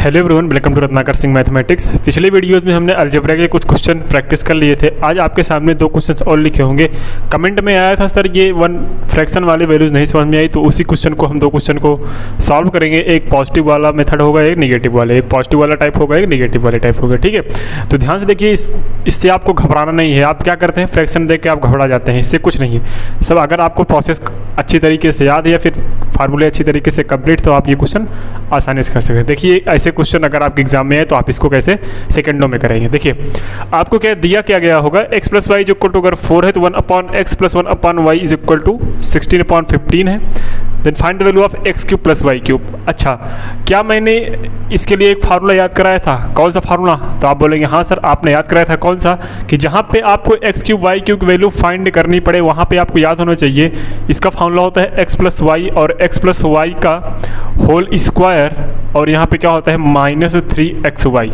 Hello everyone, welcome to Ratnakar Singh mathematics. पिछले videos में हमने अलजेब्रा के कुछ क्वेश्चन प्रैक्टिस कर लिए थे। आज आपके सामने दो क्वेश्चंस और लिखे होंगे। कमेंट में आया था सर ये वन फ्रैक्शन वाले वैल्यूज़ नहीं समझ में आई, तो उसी क्वेश्चन को हम दो क्वेश्चन को सॉल्व करेंगे। एक पॉजिटिव वाला मेथड होगा, एक निगेटिव वाला, एक पॉजिटिव वाला टाइप होगा, एक निगेटिव वाले टाइप होगा। ठीक है, तो ध्यान से देखिए, इससे आपको घबराना नहीं है। आप क्या करते हैं, फ्रैक्शन देख के आप घबरा जाते हैं, इससे कुछ नहीं है। सब अगर आपको प्रोसेस अच्छी तरीके से याद है या फिर फार्मूले अच्छी तरीके से कंप्लीट, तो आप ये क्वेश्चन आसानी से कर सकते हैं। देखिए, ऐसे क्वेश्चन अगर आपके एग्जाम में है तो आप इसको कैसे सेकंडों में करेंगे। देखिए, आपको क्या दिया क्या गया होगा, x plus Y is equal to, अगर 4 है तो 1 upon X plus 1 upon Y is equal to 16 upon 15 है। Then find the value of X cube plus Y cube. अच्छा, क्या मैंने इसके लिए एक फार्मूला याद कराया था? कौन सा फार्मूला? तो आप बोलेंगे हाँ सर आपने याद कराया था। कौन सा? कि जहाँ पे आपको एक्स क्यूब वाई क्यूब की वैल्यू फाइंड करनी पड़े वहाँ पे आपको याद होना चाहिए। इसका फार्मूला होता है एक्स प्लस वाई और एक्स प्लस वाई का होल स्क्वायर, और यहाँ पे क्या होता है -3xy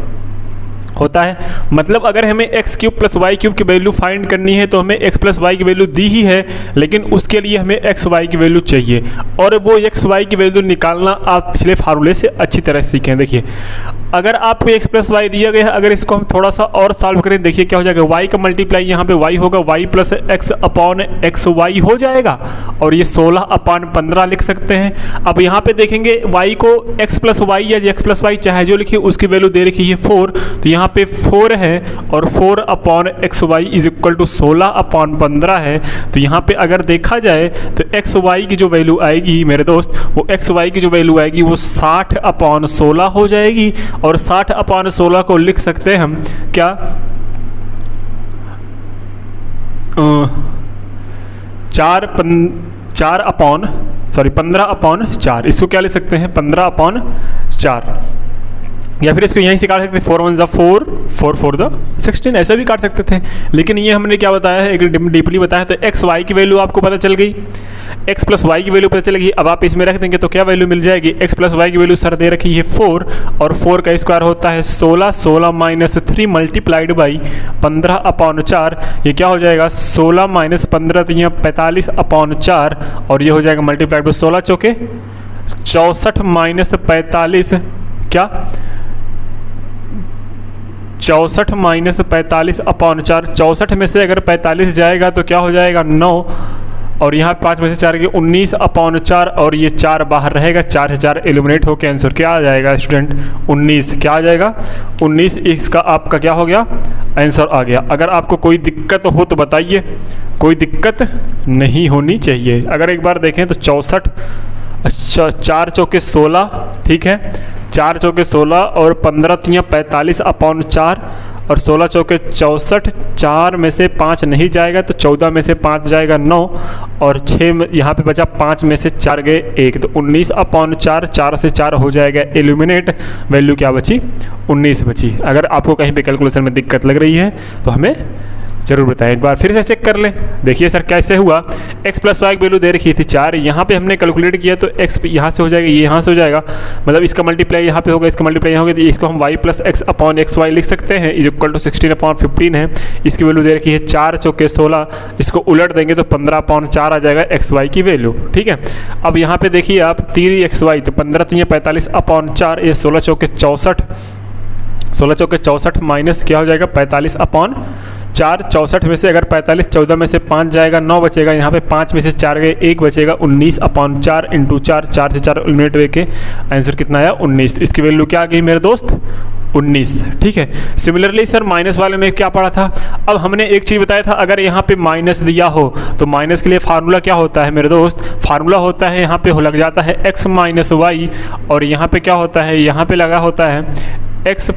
होता है। मतलब अगर हमें X cube plus Y cube की वैल्यू फाइंड करनी है तो हमें एक्स प्लस वाई की वैल्यू दी ही है, लेकिन उसके लिए हमें एक्स वाई की वैल्यू चाहिए, और वो एक्स वाई की वैल्यू निकालना आप पिछले फार्मूले से अच्छी तरह सीखें। देखिए, अगर आपको एक्स प्लस वाई दिया गया है, अगर इसको हम थोड़ा सा और सॉल्व करें, देखिए क्या हो जाएगा, वाई का मल्टीप्लाई यहाँ पे वाई होगा, Y plus X upon X Y हो जाएगा, और ये 16 अपॉन 15 लिख सकते हैं। अब यहाँ पे देखेंगे वाई को एक्स प्लस वाई या एक्स प्लस वाई चाहे जो लिखिए, उसकी वैल्यू दे रखी है 4, तो यहाँ पे 4 है और 4 upon X Y is equal to 16 upon 15 है। तो यहाँ पे अगर देखा जाए तो एक्स वाई की जो वैल्यू आएगी मेरे दोस्त, वो एक्स वाई की जो वैल्यू आएगी वो 60 अपॉन 16 हो जाएगी, और 60 अपॉन 16 को लिख सकते हैं हम क्या, 15 अपॉन 4। इसको क्या लिख सकते हैं, 15 अपॉन 4, या फिर इसको यहीं से काट सकते थे, 4 1 ज़ा 4, 4 4 ज़ा 16, ऐसा भी काट सकते थे। लेकिन ये हमने क्या बताया है, एक डीपली बताया है। तो एक्स वाई की वैल्यू आपको पता चल गई, एक्स प्लस वाई की वैल्यू पता चलेगी। अब आप इसमें रख देंगे तो क्या वैल्यू मिल जाएगी, एक्स प्लस वाई की वैल्यू सर दे रखी है 4, और 4 का स्क्वायर होता है 16, 16 माइनस 3 मल्टीप्लाइड बाई 15 अपॉन 4। ये क्या हो जाएगा, 16 माइनस 15 तो यहाँ 45 अपॉन 4, और ये हो जाएगा मल्टीप्लाइड बाई 16 चौके 64 माइनस 45 क्या 64 माइनस 45 अपॉन 4। 64 में से अगर 45 जाएगा तो क्या हो जाएगा 9, और यहाँ 5 में से 4 गए 19 अपॉन 4, और ये 4 बाहर रहेगा, 4 से 4 एलिमिनेट होकर आंसर क्या आ जाएगा स्टूडेंट, 19। क्या आ जाएगा 19। इसका आपका क्या हो गया, आंसर आ गया। अगर आपको कोई दिक्कत हो तो बताइए, कोई दिक्कत नहीं होनी चाहिए। अगर एक बार देखें तो 64, अच्छा 4 चौके 16, ठीक है, 4 चौके 16 और 15 तियाँ 45 अपॉन 4, और 16 चौके 64, 4 में से 5 नहीं जाएगा तो 14 में से 5 जाएगा 9, और 6 में यहाँ पे बचा, 5 में से 4 गए 1, तो 19 अपॉन 4, 4 से 4 हो जाएगा एलिमिनेट। वैल्यू क्या बची, 19 बची। अगर आपको कहीं पे कैलकुलेशन में दिक्कत लग रही है तो हमें जरूर बताएं, एक बार फिर से चेक कर लें। देखिए सर कैसे हुआ, x प्लस वाई की वैल्यू दे रखी थी 4, यहाँ पे हमने कैलकुलेट किया तो x यहाँ से हो जाएगा, ये यहाँ से हो जाएगा, मतलब इसका मल्टीप्लाई यहाँ पे होगा, इसका मल्टीप्लाई यहाँ होगा, तो इसको हम y plus X upon X Y लिख सकते हैं, इज इक्वल टू 16 अपॉन 15 है। इसकी वैल्यू दे रखी है 4 चौके 16, इसको उलट देंगे तो 15 अपॉन 4 आ जाएगा एक्स वाई की वैल्यू। ठीक है, अब यहाँ पे देखिए आप 3 एक्स वाई, तो 15 3 45 अपॉन 4, ये 16 चौके 64, 16 चौके 64 माइनस क्या हो जाएगा 45 अपॉन 4। 64 में से अगर 45, 14 में से 5 जाएगा 9 बचेगा, यहाँ पे 5 में से 4 गए 1 बचेगा, 19 अपॉन 4 इंटू 4, 4 से 4 एलिमिनेट करके आंसर कितना आया 19। तो इसकी वैल्यू क्या आ गई मेरे दोस्त, 19। ठीक है, सिमिलरली सर माइनस वाले में क्या पढ़ा था, अब हमने एक चीज़ बताया था, अगर यहाँ पे माइनस दिया हो तो माइनस के लिए फार्मूला क्या होता है मेरे दोस्त, फार्मूला होता है यहाँ पे लग जाता है x माइनस वाई, और यहाँ पे क्या होता है, यहाँ पे लगा होता है x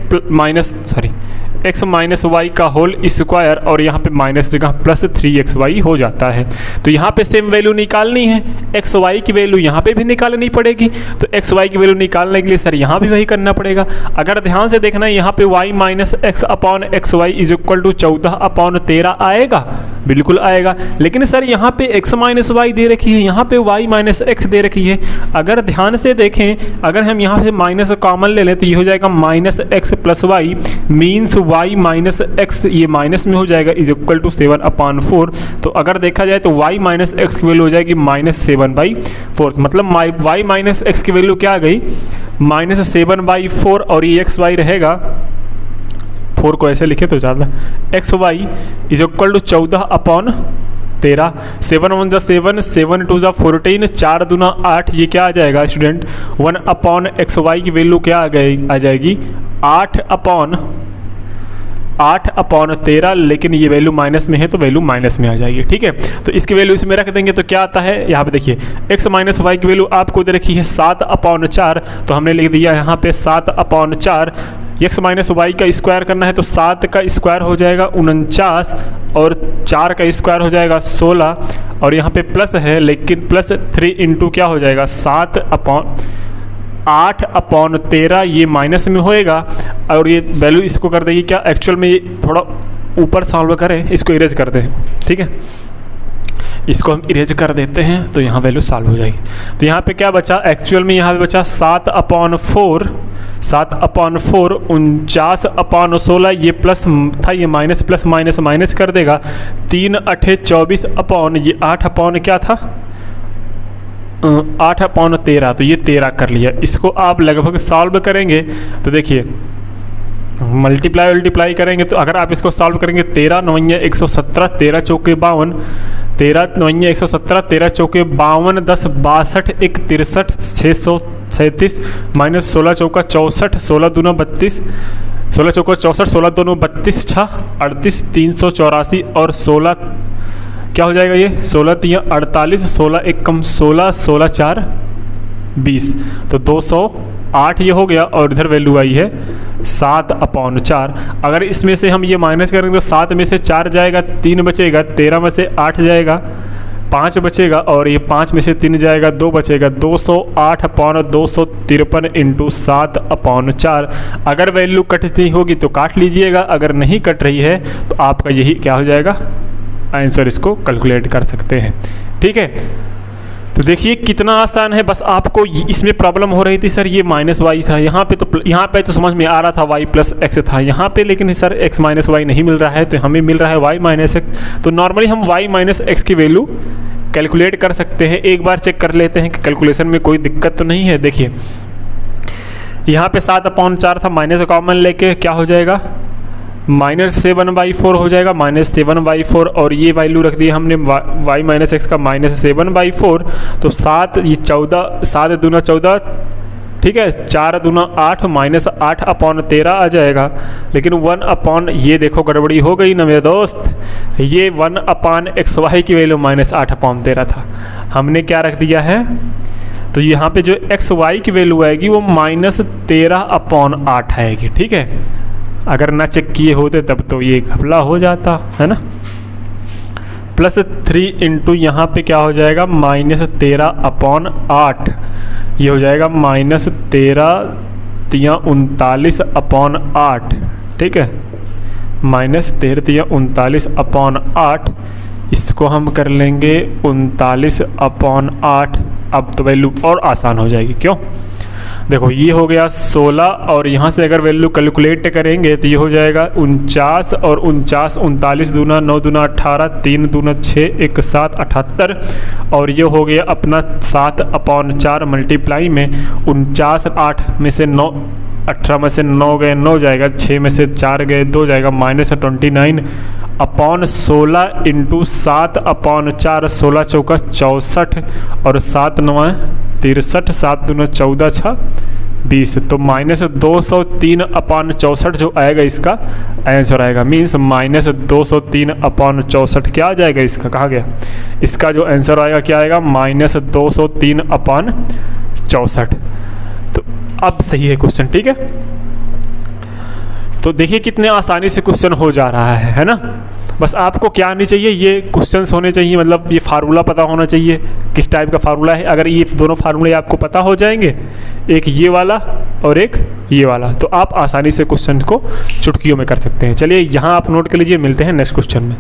माइनस वाई का होल स्क्वायर, और यहाँ पे माइनस जगह प्लस 3xy हो जाता है। तो यहाँ पे सेम वैल्यू निकालनी है, एक्स वाई की वैल्यू यहाँ पे भी निकालनी पड़ेगी, तो एक्स वाई की वैल्यू निकालने के लिए सर यहाँ भी वही करना पड़ेगा। अगर ध्यान से देखना है यहाँ पे y minus X upon X Y is equal to 14 upon 13 आएगा, बिल्कुल आएगा। लेकिन सर यहाँ पे x माइनस वाई दे रखी है, यहाँ पे y माइनस एक्स दे रखी है। अगर ध्यान से देखें, अगर हम यहाँ से माइनस कॉमन ले लें तो ये हो जाएगा minus X plus Y, means y minus X ये माइनस में हो जाएगा इज इक्वल टू 7/4। तो अगर देखा जाए तो y माइनस एक्स की वैल्यू हो जाएगी -7/4, मतलब y माइनस एक्स की वैल्यू क्या आ गई -7/4, और ये एक्स वाई रहेगा, 4 को ऐसे लिखे तो ज़्यादा, X Y is equal to 14/13, 7 1 7, 7 2 14, 4 दूना 8, ये क्या आ जाएगा स्टूडेंट 1/xy की वैल्यू क्या आ जाएगी 8/13, लेकिन ये वैल्यू माइनस में है तो वैल्यू माइनस में आ जाएगी। ठीक है, तो इसकी वैल्यू इसमें रख देंगे तो क्या आता है, यहाँ पे देखिए x माइनस वाई की वैल्यू आपको दे रखी है 7/4, तो हमने लिख दिया यहाँ पे 7/4। x माइनस वाई का स्क्वायर करना है तो 7 का स्क्वायर हो जाएगा 49, और 4 का स्क्वायर हो जाएगा 16, और यहाँ पे प्लस है लेकिन प्लस 3 इंटू क्या हो जाएगा 8/13, ये माइनस में होएगा, और ये वैल्यू इसको कर देगी क्या एक्चुअल में, ये थोड़ा ऊपर सॉल्व करें, इसको इरेज कर दें। ठीक है, इसको हम इरेज कर देते हैं तो यहाँ वैल्यू सॉल्व हो जाएगी। तो यहाँ पे क्या बचा एक्चुअल में, यहाँ पे बचा 7/4, 49/16, ये प्लस था ये माइनस, प्लस माइनस माइनस कर देगा, 3 8 24 ये 8 क्या था 8/13, तो ये 13 कर लिया। इसको आप लगभग सॉल्व करेंगे तो देखिए मल्टीप्लाई करेंगे तो अगर आप इसको सॉल्व करेंगे 13 9 117, 13 चौके 52, 13 9 117, 13 चौके 52, 10 62 1 63, 637 माइनस 16 चौका 64, 16 दूना 32, 16 चौका 64, 16 दोनों 32, 6 38, 384, और 16 क्या हो जाएगा ये 16 3 48, 16 1 कम 16, 16 4 20, तो 208 ये हो गया, और इधर वैल्यू आई है 7/4। अगर इसमें से हम ये माइनस करेंगे तो 7 में से 4 जाएगा, 3 बचेगा, 13 में से 8 जाएगा, 5 बचेगा, और ये 5 में से 3 जाएगा, 2 बचेगा, 208/253 इंटू 7/4। अगर वैल्यू कटती होगी तो काट लीजिएगा, अगर नहीं कट रही है तो आपका यही क्या हो जाएगा आंसर, इसको कैलकुलेट कर सकते हैं। ठीक है, तो देखिए कितना आसान है, बस आपको इसमें प्रॉब्लम हो रही थी सर ये माइनस वाई था, यहाँ पे तो समझ में आ रहा था वाई प्लस एक्स था, यहाँ पे लेकिन सर एक्स माइनस वाई नहीं मिल रहा है, तो हमें मिल रहा है वाई माइनस एक्स। तो नॉर्मली हम वाई माइनस एक्स की वैल्यू कैलकुलेट कर सकते हैं, एक बार चेक कर लेते हैं कि कैलकुलेशन में कोई दिक्कत तो नहीं है। देखिए यहाँ पे 7/4 था, माइनस कॉमन लेके क्या हो जाएगा -7/4 हो जाएगा, -7/4, और ये वैल्यू रख दी हमने y माइनस एक्स का -7/4, तो 7 ये 14, 7 दूना 14, ठीक है, 4 दूना 8 माइनस 8/13 आ जाएगा। लेकिन 1 ये देखो गड़बड़ी हो गई ना मेरे दोस्त, ये 1/xy की वैल्यू -8/13 था, हमने क्या रख दिया है, तो यहाँ पे जो xy की वैल्यू आएगी वो -13/8 आएगी। ठीक है, अगर ना चेक किए होते तब तो ये घपला हो जाता है ना। +3 इंटू यहाँ पे क्या हो जाएगा -13/8, ये हो जाएगा -13 3 39/8। ठीक है, -13 3 39/8, इसको हम कर लेंगे 39/8। अब तो वैल्यू और आसान हो जाएगी, क्यों, देखो ये हो गया 16, और यहाँ से अगर वैल्यू कैलकुलेट करेंगे तो ये हो जाएगा 49, और 49 39 दूना 9 दूना 18, 3 दूना 6 1 7 78, और ये हो गया अपना 7/4 मल्टीप्लाई में 49, 8 में से 9, 18 में से 9 गए 9 जाएगा, 6 में से 4 गए 2 जाएगा, -29/16 इंटू 7/4, 16 चौका 64, और 7 9 63, 7 दूना 14 6 20, तो -203/64 जो आएगा इसका आंसर आएगा, मीन्स -203/64 क्या आ जाएगा इसका, कहा गया इसका जो आंसर आएगा क्या आएगा -203/64। तो अब सही है क्वेश्चन। ठीक है, तो देखिए कितने आसानी से क्वेश्चन हो जा रहा है ना। बस आपको क्या आनी चाहिए, ये क्वेश्चंस होने चाहिए, मतलब ये फार्मूला पता होना चाहिए किस टाइप का फार्मूला है। अगर ये दोनों फार्मूले आपको पता हो जाएंगे, एक ये वाला और एक ये वाला, तो आप आसानी से क्वेश्चन को चुटकियों में कर सकते हैं। चलिए यहाँ आप नोट कर लीजिए, मिलते हैं नेक्स्ट क्वेश्चन में।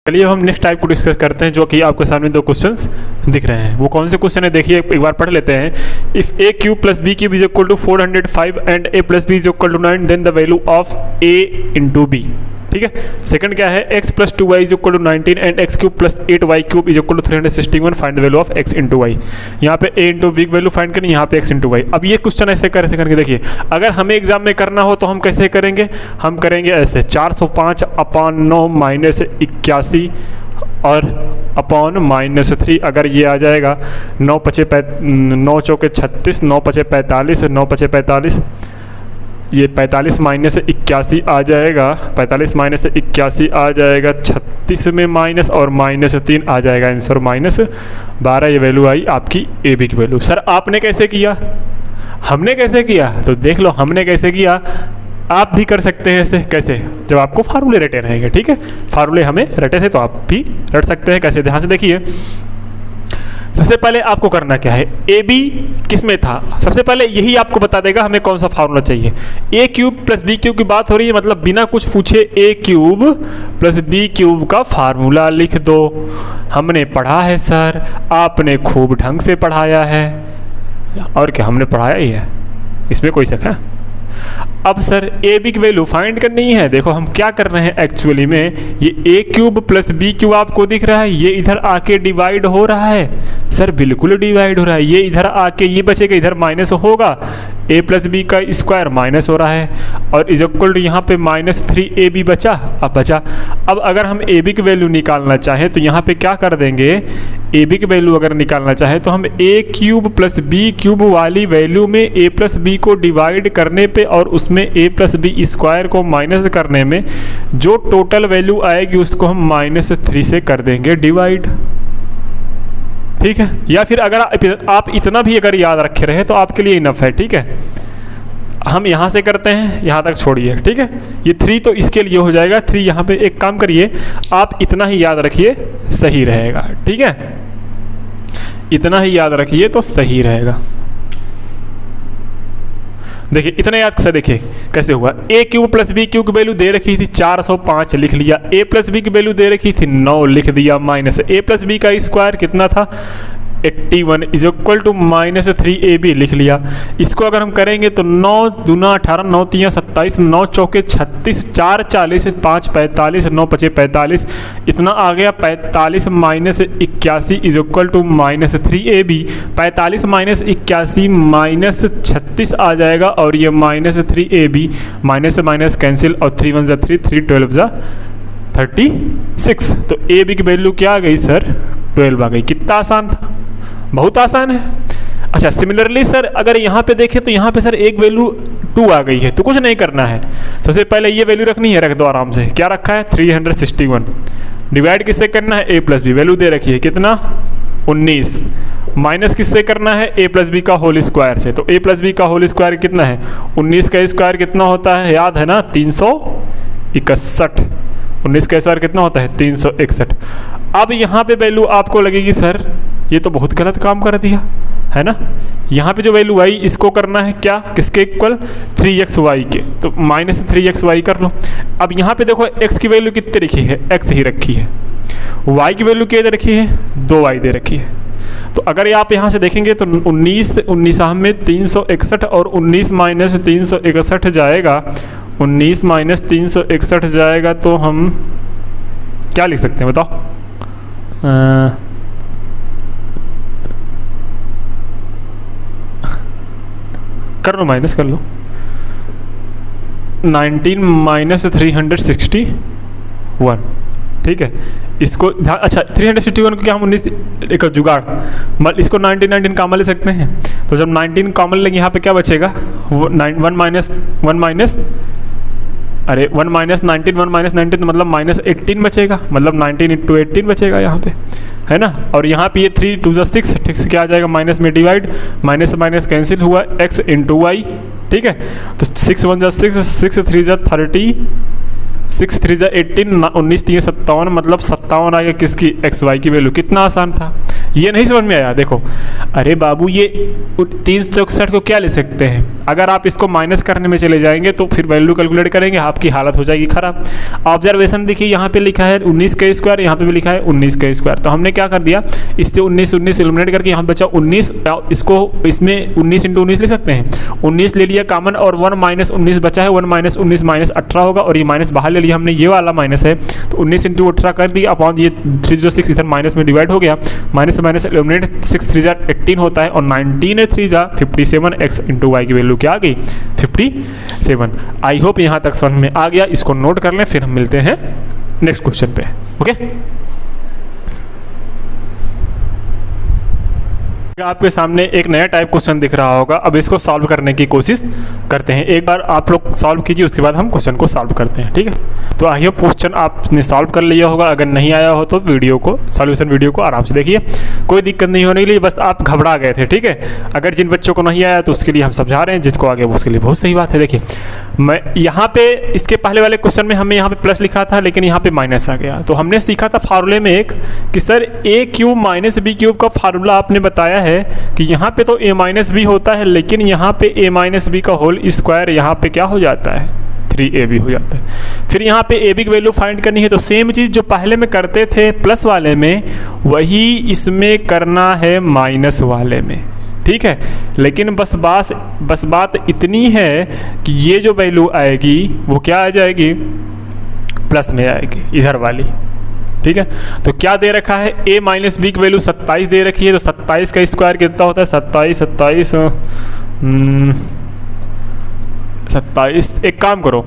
चलिए अब हम नेक्स्ट टाइप को डिस्कस करते हैं, जो कि आपके सामने दो क्वेश्चंस दिख रहे हैं। वो कौन से क्वेश्चन है देखिए, एक बार पढ़ लेते हैं। If A cube plus B cube is equal to 405 and A plus B is equal to 9 then the value of A into B. ठीक है। सेकंड क्या है, x plus 2y is equal to 19 and X cube plus 8y cube is equal to 361 find the value of x into Y. यहाँ पे a into B value find करनी, यहाँ पे x into Y. अब ये question ऐसे करके देखिए, अगर हमें एग्जाम में करना हो तो हम कैसे करेंगे, हम करेंगे ऐसे 405 अपॉन 9 माइनस 81 और अपॉन माइनस 3। अगर ये आ जाएगा 9 चौके 36, 9 पचे 45, 9 पचे 45, ये 45 माइनस 81 आ जाएगा, 45 माइनस 81 आ जाएगा 36 में माइनस और माइनस 3 आ जाएगा आंसर माइनस 12। ये वैल्यू आई आपकी ए बी की वैल्यू। सर आपने कैसे किया, हमने कैसे किया, तो देख लो हमने कैसे किया, आप भी कर सकते हैं ऐसे। कैसे, जब आपको फार्मूले रटे रहेंगे। ठीक है, फार्मूले हमें रटे थे तो आप भी रट सकते हैं। कैसे, ध्यान से देखिए। सबसे पहले आपको करना क्या है, ए बी किस में था, सबसे पहले यही आपको बता देगा हमें कौन सा फार्मूला चाहिए। ए क्यूब प्लस बी क्यूब की बात हो रही है, मतलब बिना कुछ पूछे ए क्यूब प्लस बी क्यूब का फार्मूला लिख दो। हमने पढ़ा है सर, आपने खूब ढंग से पढ़ाया है, और क्या हमने पढ़ाया ही है, इसमें कोई शक है। अब सर ए बी की वैल्यू फाइंड करनी है। देखो हम क्या कर रहे हैं एक्चुअली में, ये ए क्यूब प्लस बी क्यूब आपको दिख रहा है, ये इधर आके डिवाइड हो रहा है। सर बिल्कुल डिवाइड हो रहा है, ये इधर आके ये बचेगा, इधर माइनस होगा, ए प्लस बी का स्क्वायर माइनस हो रहा है, और इज इक्वल टू यहाँ पे माइनस 3ab बचा। अब बचा, अब अगर हम ए बी की वैल्यू निकालना चाहें तो यहाँ पे क्या कर देंगे, ए बी की वैल्यू अगर निकालना चाहें तो हम ए क्यूब प्लस बी क्यूब वाली वैल्यू में ए प्लस बी को डिवाइड करने पे और उसमें ए प्लस बी स्क्वायर को माइनस करने में जो टोटल वैल्यू आएगी उसको हम -3 से कर देंगे डिवाइड। ठीक है, या फिर अगर आप इतना भी अगर याद रखे रहे तो आपके लिए इनफ है। ठीक है, हम यहाँ से करते हैं, यहाँ तक छोड़िए। ठीक है, ये 3 तो इसके लिए हो जाएगा, 3 यहाँ पे एक काम करिए, आप इतना ही याद रखिए, सही रहेगा। ठीक है, इतना ही याद रखिए तो सही रहेगा। देखिए इतना याद से देखिए कैसे हुआ, ए क्यूब प्लस बी क्यूब की वैल्यू दे रखी थी 405 लिख लिया, ए प्लस बी की वैल्यू दे रखी थी 9 लिख दिया, माइनस ए प्लस बी का स्क्वायर कितना था 81 इज इक्वल टू -3ab लिख लिया। इसको अगर हम करेंगे तो 9 दूना 18, 9 तियाँ 27, 9 चौके 36, 4 40, 5 45, 9 पचे 45, इतना आ गया 45 minus 81 is equal to -3ab। 45 minus 81 minus 36 आ जाएगा, और ये -3ab, माइनस से माइनस कैंसिल, और 3 1 3, 3 12 36। तो ए बी की वैल्यू क्या आ गई सर, 12 आ गई। कितना आसान था, बहुत आसान है। अच्छा सिमिलरली सर अगर यहाँ पे देखें तो यहाँ पे सर एक वैल्यू 2 आ गई है, तो कुछ नहीं करना है, सबसे पहले ये वैल्यू रखनी है, रख दो आराम से। क्या रखा है 361, डिवाइड किससे करना है, ए प्लस बी वैल्यू दे रखी है कितना 19, माइनस किससे करना है, ए प्लस बी का होल स्क्वायर से। तो ए प्लस बी का होल स्क्वायर कितना है, 19 का स्क्वायर कितना होता है, याद है ना 361, 19 का स्क्वायर कितना होता है 361। अब यहाँ पे वैल्यू आपको लगेगी सर ये तो बहुत गलत काम कर दिया है ना, यहाँ पे जो वैल्यू आई इसको करना है क्या, किसके इक्वल 3xy के, तो -3xy कर लो। अब यहाँ पे देखो x की वैल्यू कितनी रखी है, x ही रखी है, y की वैल्यू क्या दे रखी है 2y दे रखी है। तो अगर आप यहाँ से देखेंगे तो 19 में 361 और 19 माइनस 361 जाएगा, 19 माइनस 361 जाएगा, तो हम क्या लिख सकते हैं बताओ, कर लो माइनस कर लो, 19 माइनस 361। ठीक है, इसको अच्छा 361 को क्या हम 19 एक जुगाड़, इसको 19 कॉमन ले सकते हैं। तो जब 19 कॉमन लेंगे यहाँ पे क्या बचेगा, 1 माइनस 19 तो मतलब -18 बचेगा, मतलब 19 × 18 बचेगा यहाँ पे, है ना। और यहाँ पे ये 3 2 6, ठीक से क्या आ जाएगा माइनस में डिवाइड, माइनस से माइनस कैंसिल हुआ, x इंटू वाई। ठीक है, तो 6 1 6, 6 3 30, 6 3 18, 19 3 57, मतलब 57 आ गया किसकी, xy की वैल्यू। कितना आसान था, ये नहीं समझ में आया? देखो, अरे बाबू ये 364 को क्या ले सकते हैं, अगर आप इसको माइनस करने में चले जाएंगे तो फिर वैल्यू कैलकुलेट करेंगे, आपकी हालत हो जाएगी खराब। ऑब्जर्वेशन देखिए, यहाँ पे लिखा है 19 का स्क्वायर, यहाँ पे भी लिखा है 19 का स्क्वायर। तो हमने क्या कर दिया, इससे 19 एलिमिनेट करके यहाँ बचा 19, इसको इसमें 19 × 19 ले सकते हैं, 19 ले लिया कॉमन और 1 - 19 बचा है, 1 - 19 -18 होगा, और ये माइनस बाहर ले लिया हमने, ये वाला माइनस है, तो 19 × 18 कर दिया अपॉन ये 306 इधर माइनस में डिवाइड हो गया, माइनस माइनस एलिमिनेट, 6 × 3 = 18 होता है, और 19 × 3 = 57, x × y की वैल्यू क्या आ गई 57। आई होप यहाँ तक समझ में आ गया, इसको नोट कर लें, फिर हम मिलते हैं नेक्स्ट क्वेश्चन पे। ओके, आपके सामने एक नया टाइप क्वेश्चन दिख रहा होगा, अब इसको सॉल्व करने की कोशिश करते हैं। एक बार आप लोग सॉल्व कीजिए, उसके बाद हम क्वेश्चन को सॉल्व करते हैं, ठीक है? तो आई होप क्वेश्चन आपने सॉल्व कर लिया होगा, अगर नहीं आया हो तो वीडियो को, सॉल्यूशन वीडियो को आराम से देखिए, कोई दिक्कत नहीं होने के लिए, बस आप घबरा गए थे, ठीक है? अगर जिन बच्चों को नहीं आया तो उसके लिए हम समझा रहे हैं, जिसको आगे उसके लिए बहुत सही बात है। देखिए, मैं यहाँ पे इसके पहले वाले क्वेश्चन में हमें यहाँ पे प्लस लिखा था, लेकिन यहाँ पे माइनस आ गया, तो हमने सीखा था फार्मूले में एक कि सर a³ - b³ का फार्मूला आपने बताया है कि यहाँ पे तो a - b होता है, लेकिन यहाँ पे a - b का होल स्क्वायर यहाँ पे क्या हो जाता है 3ab हो जाता है। फिर यहाँ पे ab की वैल्यू फाइंड करनी है, तो सेम चीज़ जो पहले में करते थे प्लस वाले में, वही इसमें करना है माइनस वाले में, ठीक है? लेकिन बस बात इतनी है कि ये जो वैल्यू आएगी वो क्या आ जाएगी, प्लस में आएगी इधर वाली, ठीक है? तो क्या दे रखा है, a - b की वैल्यू 27 दे रखी है, तो 27 का स्क्वायर कितना होता है 27। एक काम करो,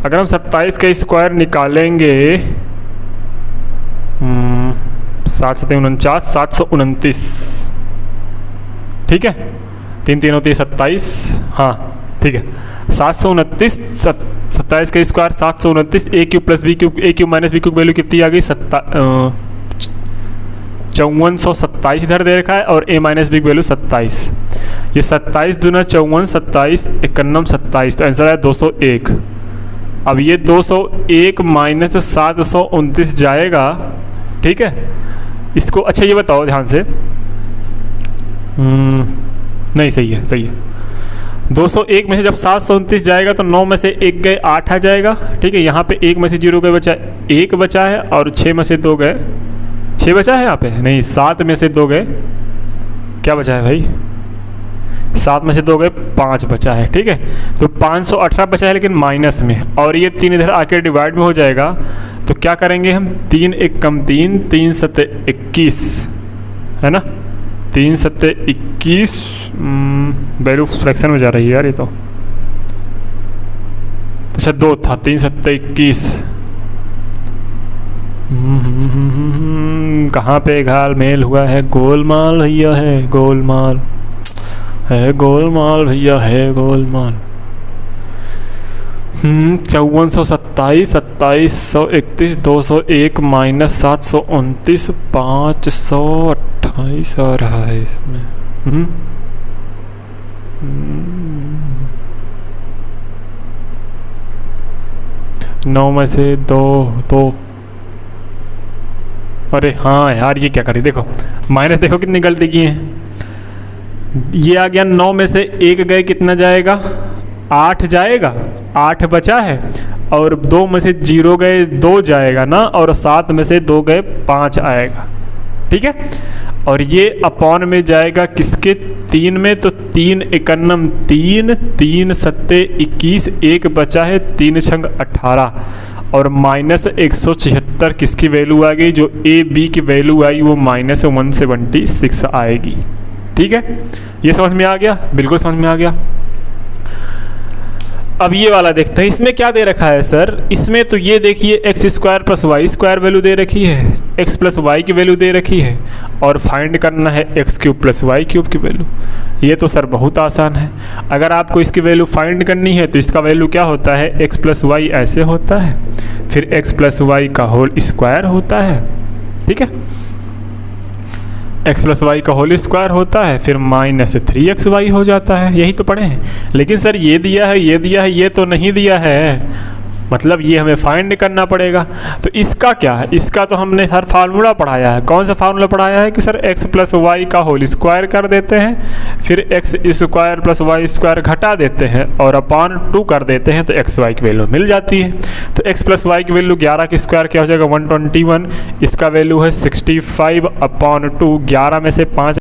अगर हम 27 का स्क्वायर निकालेंगे, 7 × 7 = 49, 729, ठीक है? 3 × 3 होती है 27, हाँ ठीक है, 729, 27 का square 729, a³ + b³, a³ - b³ value कितनी आ गई 5427 इधर दे रखा है, और a - b की वैल्यू 27, ये 27 दूना 54, 27 51 27, तो आंसर है 201। अब ये 201 - 729 जाएगा, ठीक है? इसको अच्छा ये बताओ ध्यान से, नहीं सही है 201 में से जब 729 जाएगा तो 9 में से 1 गए 8 आ जाएगा, ठीक है? यहाँ पे 1 में से 0 गए बचा 1 बचा है, और 6 में से 2 गए 6 बचा है, यहाँ पे नहीं 7 में से 2 गए क्या बचा है भाई, 7 में से 2 गए 5 बचा है, ठीक है? तो 518 बचा है, लेकिन माइनस में, और ये 3 इधर आके डिवाइड में हो जाएगा, तो क्या करेंगे हम, 3 × 1 = 3, 3 × 7 = 21, है ना? 3 × 7 = 21, वैल्यू फ्रैक्शन में जा रही है यार ये तो, अच्छा 2 था, 3 × 7 = 21, कहाँ पे घाल मेल हुआ है, गोलमाल भैया है, गोलमाल है, गोलमाल भैया है, गोलमाल। 5427, 2731, 201 - 729, 528 आ रहा है इसमें, 9 में से 2, अरे हाँ यार ये क्या करी, देखो माइनस, देखो कितनी गलती की है, ये आ गया, 9 में से 1 गए कितना जाएगा 8 जाएगा, 8 बचा है, और 2 में से 0 गए 2 जाएगा ना, और 7 में से 2 गए 5 आएगा, ठीक है? और ये अपॉन में जाएगा किसके 3 में, तो 3 × 1 = 3, 3 × 7 = 21, 1 बचा है, 3 × 6 = 18, और -176 किसकी वैल्यू आ गई, जो a b की वैल्यू आई वो -176 आएगी, ठीक है? ये समझ में आ गया, बिल्कुल समझ में आ गया। अब ये वाला देखते हैं, इसमें क्या दे रखा है सर, इसमें तो ये देखिए x² + y² वैल्यू दे रखी है, x + y की वैल्यू दे रखी है, और फाइंड करना है x³ + y³ की वैल्यू। ये तो सर बहुत आसान है, अगर आपको इसकी वैल्यू फाइंड करनी है तो इसका वैल्यू क्या होता है, x + y ऐसे होता है, फिर x + y का होल स्क्वायर होता है, ठीक है? x + y का होल स्क्वायर होता है, फिर -3xy हो जाता है, यही तो पढ़े हैं। लेकिन सर ये दिया है, ये दिया है, ये तो नहीं दिया है, मतलब ये हमें फाइंड करना पड़ेगा। तो इसका क्या है, इसका तो हमने सर फार्मूला पढ़ाया है। कौन सा फार्मूला पढ़ाया है कि सर x प्लस वाई का होल स्क्वायर कर देते हैं, फिर x square plus Y square घटा देते हैं और अपॉन 2 कर देते हैं, तो एक्स वाई की वैल्यू मिल जाती है। तो x प्लस वाई की वैल्यू 11 की स्क्वायर क्या हो जाएगा 121, इसका वैल्यू है 65 अपॉन 2, 11 में से 5